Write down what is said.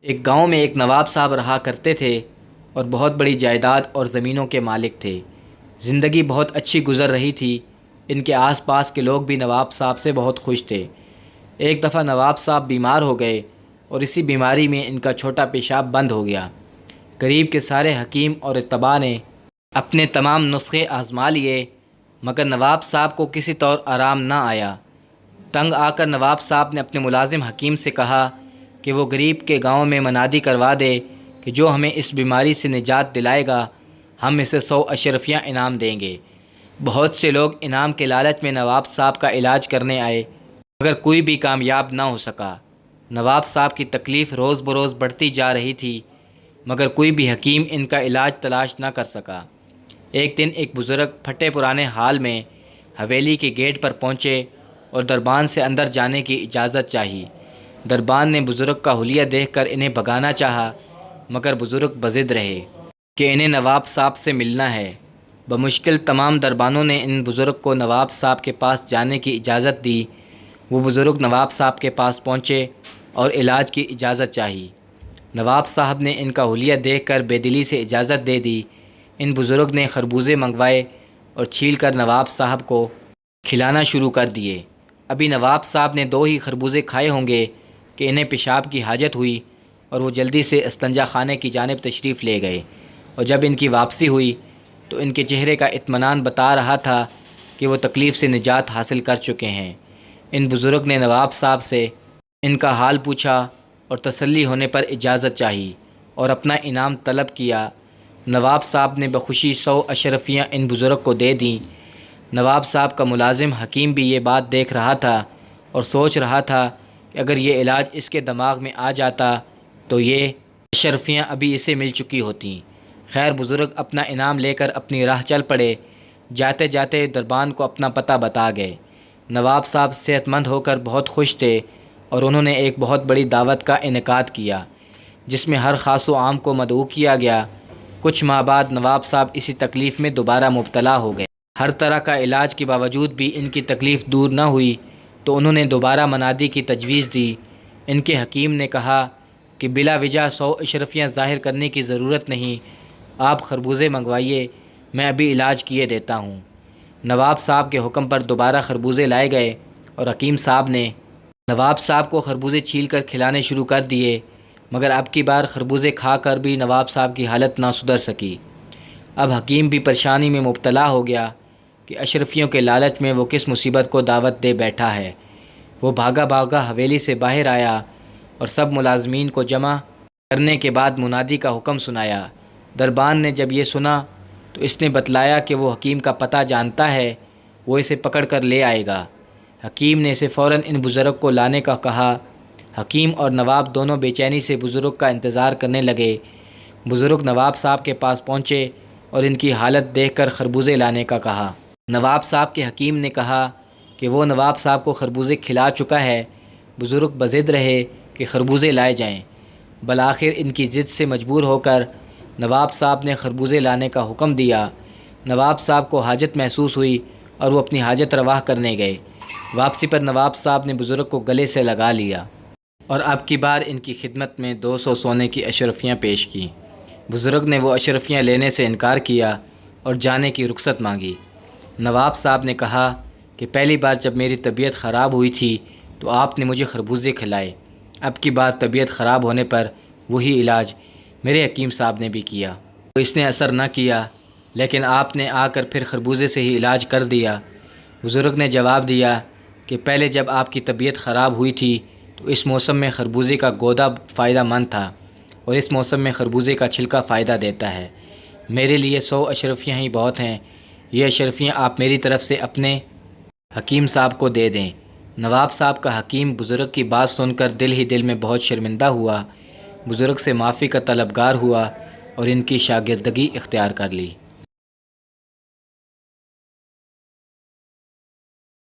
ایک گاؤں میں ایک نواب صاحب رہا کرتے تھے اور بہت بڑی جائیداد اور زمینوں کے مالک تھے۔ زندگی بہت اچھی گزر رہی تھی۔ ان کے آس پاس کے لوگ بھی نواب صاحب سے بہت خوش تھے۔ ایک دفعہ نواب صاحب بیمار ہو گئے اور اسی بیماری میں ان کا چھوٹا پیشاب بند ہو گیا۔ قریب کے سارے حکیم اور اتباع نے اپنے تمام نسخے آزما لیے، مگر نواب صاحب کو کسی طور آرام نہ آیا۔ تنگ آ کر نواب صاحب نے اپنے ملازم حکیم سے کہا کہ وہ غریب کے گاؤں میں منادی کروا دے کہ جو ہمیں اس بیماری سے نجات دلائے گا ہم اسے 100 اشرفیہ انعام دیں گے۔ بہت سے لوگ انعام کے لالچ میں نواب صاحب کا علاج کرنے آئے، مگر کوئی بھی کامیاب نہ ہو سکا۔ نواب صاحب کی تکلیف روز بروز بڑھتی جا رہی تھی، مگر کوئی بھی حکیم ان کا علاج تلاش نہ کر سکا۔ ایک دن ایک بزرگ پھٹے پرانے حال میں حویلی کے گیٹ پر پہنچے اور دربان سے اندر جانے کی اجازت چاہی۔ دربان نے بزرگ کا حلیہ دیکھ کر انہیں بھگانا چاہا، مگر بزرگ بضد رہے کہ انہیں نواب صاحب سے ملنا ہے۔ بمشکل تمام دربانوں نے ان بزرگ کو نواب صاحب کے پاس جانے کی اجازت دی۔ وہ بزرگ نواب صاحب کے پاس پہنچے اور علاج کی اجازت چاہی۔ نواب صاحب نے ان کا حلیہ دیکھ کر بے دلی سے اجازت دے دی۔ ان بزرگ نے خربوزے منگوائے اور چھیل کر نواب صاحب کو کھلانا شروع کر دیے۔ ابھی نواب صاحب نے 2 ہی خربوزے کھائے ہوں گے کہ انہیں پیشاب کی حاجت ہوئی اور وہ جلدی سے استنجا خانے کی جانب تشریف لے گئے، اور جب ان کی واپسی ہوئی تو ان کے چہرے کا اطمینان بتا رہا تھا کہ وہ تکلیف سے نجات حاصل کر چکے ہیں۔ ان بزرگ نے نواب صاحب سے ان کا حال پوچھا اور تسلی ہونے پر اجازت چاہی اور اپنا انعام طلب کیا۔ نواب صاحب نے بخوشی 100 اشرفیاں ان بزرگ کو دے دیں۔ نواب صاحب کا ملازم حکیم بھی یہ بات دیکھ رہا تھا اور سوچ رہا تھا کہ اگر یہ علاج اس کے دماغ میں آ جاتا تو یہ اشرفیاں ابھی اسے مل چکی ہوتیں۔ خیر بزرگ اپنا انعام لے کر اپنی راہ چل پڑے۔ جاتے جاتے دربان کو اپنا پتہ بتا گئے۔ نواب صاحب صحت مند ہو کر بہت خوش تھے اور انہوں نے ایک بہت بڑی دعوت کا انعقاد کیا جس میں ہر خاص و عام کو مدعو کیا گیا۔ کچھ ماہ بعد نواب صاحب اسی تکلیف میں دوبارہ مبتلا ہو گئے۔ ہر طرح کا علاج کے باوجود بھی ان کی تکلیف دور نہ ہوئی تو انہوں نے دوبارہ منادی کی تجویز دی۔ ان کے حکیم نے کہا کہ بلا وجہ 100 اشرفیاں ظاہر کرنے کی ضرورت نہیں، آپ خربوزے منگوائیے، میں ابھی علاج کیے دیتا ہوں۔ نواب صاحب کے حکم پر دوبارہ خربوزے لائے گئے اور حکیم صاحب نے نواب صاحب کو خربوزے چھیل کر کھلانے شروع کر دیے، مگر اب کی بار خربوزے کھا کر بھی نواب صاحب کی حالت نہ سدھر سکی۔ اب حکیم بھی پریشانی میں مبتلا ہو گیا کہ اشرفیوں کے لالچ میں وہ کس مصیبت کو دعوت دے بیٹھا ہے۔ وہ بھاگا بھاگا حویلی سے باہر آیا اور سب ملازمین کو جمع کرنے کے بعد منادی کا حکم سنایا۔ دربان نے جب یہ سنا تو اس نے بتلایا کہ وہ حکیم کا پتہ جانتا ہے، وہ اسے پکڑ کر لے آئے گا۔ حکیم نے اسے فوراً ان بزرگ کو لانے کا کہا۔ حکیم اور نواب دونوں بے چینی سے بزرگ کا انتظار کرنے لگے۔ بزرگ نواب صاحب کے پاس پہنچے اور ان کی حالت دیکھ کر خربوزے لانے کا کہا۔ نواب صاحب کے حکیم نے کہا کہ وہ نواب صاحب کو خربوزے کھلا چکا ہے۔ بزرگ بضد رہے کہ خربوزے لائے جائیں۔ بالآخر ان کی ضد سے مجبور ہو کر نواب صاحب نے خربوزے لانے کا حکم دیا۔ نواب صاحب کو حاجت محسوس ہوئی اور وہ اپنی حاجت روا کرنے گئے۔ واپسی پر نواب صاحب نے بزرگ کو گلے سے لگا لیا اور اب کی بار ان کی خدمت میں 200 سونے کی اشرفیاں پیش کیں۔ بزرگ نے وہ اشرفیاں لینے سے انکار کیا اور جانے کی رخصت مانگی۔ نواب صاحب نے کہا کہ پہلی بار جب میری طبیعت خراب ہوئی تھی تو آپ نے مجھے خربوزے کھلائے، اب کی بار طبیعت خراب ہونے پر وہی علاج میرے حکیم صاحب نے بھی کیا تو اس نے اثر نہ کیا، لیکن آپ نے آ کر پھر خربوزے سے ہی علاج کر دیا۔ بزرگ نے جواب دیا کہ پہلے جب آپ کی طبیعت خراب ہوئی تھی تو اس موسم میں خربوزے کا گودا فائدہ مند تھا اور اس موسم میں خربوزے کا چھلکا فائدہ دیتا ہے۔ میرے لیے 100 اشرفیاں ہی بہت ہیں، یہ اشرفیاں آپ میری طرف سے اپنے حکیم صاحب کو دے دیں۔ نواب صاحب کا حکیم بزرگ کی بات سن کر دل ہی دل میں بہت شرمندہ ہوا، بزرگ سے معافی کا طلبگار ہوا اور ان کی شاگردگی اختیار کر لی۔